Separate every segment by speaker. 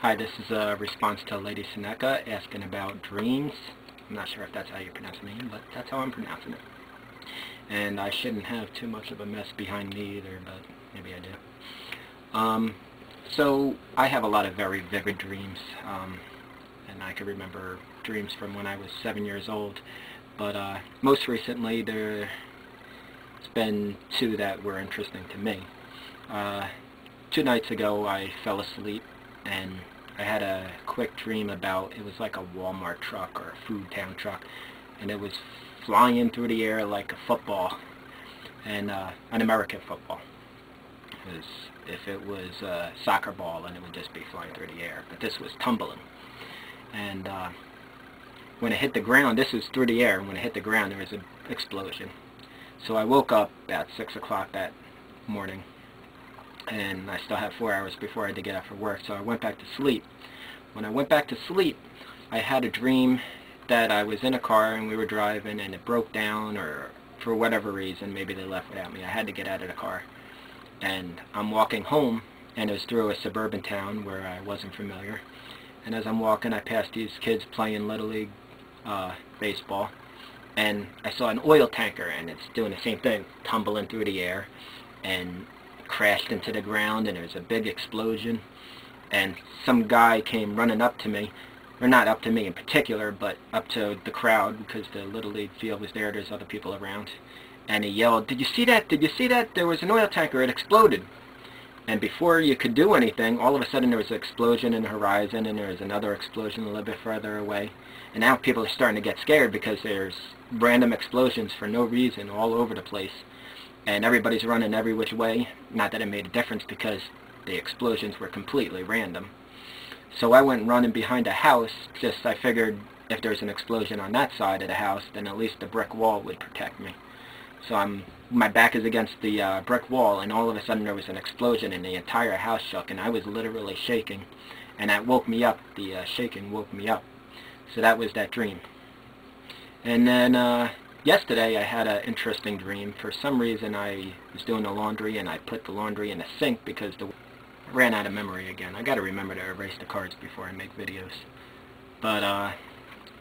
Speaker 1: Hi, this is a response to Lady Seneca asking about dreams. I'm not sure if that's how you pronounce the name, but that's how I'm pronouncing it. And I shouldn't have too much of a mess behind me either, but maybe I do. So I have a lot of very vivid dreams, and I can remember dreams from when I was 7 years old. But most recently, there's been two that were interesting to me. 2 nights ago, I fell asleep, and I had a quick dream about, it was like a Walmart truck or a Food Town truck, and it was flying through the air like a football, and an American football. If it was a soccer ball, then it would just be flying through the air, but this was tumbling. And when it hit the ground, this was through the air, and when it hit the ground, there was an explosion. So I woke up at 6 o'clock that morning, and I still had 4 hours before I had to get up for work, so I went back to sleep. When I went back to sleep, I had a dream that I was in a car and we were driving and it broke down, or for whatever reason, maybe they left without me. I had to get out of the car. And I'm walking home, and it was through a suburban town where I wasn't familiar. And as I'm walking, I passed these kids playing Little League baseball, and I saw an oil tanker, and it's doing the same thing, tumbling through the air, and crashed into the ground, and there was a big explosion. And some guy came running up to me, or not up to me in particular, but up to the crowd, because the Little League field was there, there's other people around. And he yelled, "Did you see that? Did you see that? There was an oil tanker, it exploded." And before you could do anything, all of a sudden there was an explosion in the horizon, and there was another explosion a little bit further away. And now people are starting to get scared because there's random explosions for no reason all over the place. And everybody's running every which way. Not that it made a difference because the explosions were completely random. So I went running behind a house, just I figured if there's an explosion on that side of the house, then at least the brick wall would protect me. So my back is against the brick wall, and all of a sudden there was an explosion and the entire house shook, and I was literally shaking. And that woke me up. The shaking woke me up. So that was that dream. And then yesterday I had an interesting dream. For some reason I was doing the laundry, and I put the laundry in the sink because I ran out of memory again. I got to remember to erase the cards before I make videos. But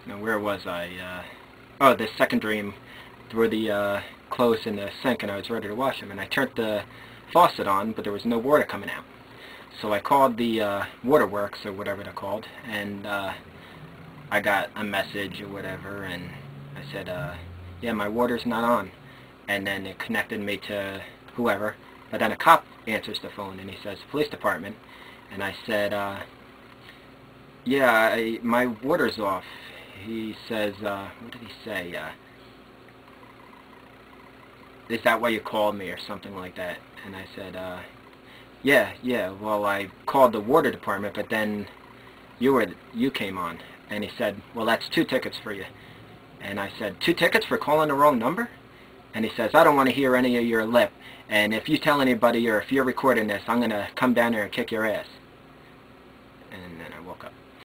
Speaker 1: where was I? Oh, the second dream, threw the clothes in the sink, and I was ready to wash them, and I turned the faucet on, but there was no water coming out. So I called the waterworks, or whatever they're called, and I got a message or whatever, and I said, yeah, my water's not on. And then it connected me to whoever, but then a cop answers the phone, and he says, police department. And I said, yeah, my water's off. He says, what did he say? Is that why you called me, or something like that? And I said, yeah, well, I called the water department, but then you came on. And he said, well, that's 2 tickets for you. And I said, 2 tickets for calling the wrong number? And he says, I don't want to hear any of your lip, and if you tell anybody, or if you're recording this, I'm going to come down there and kick your ass.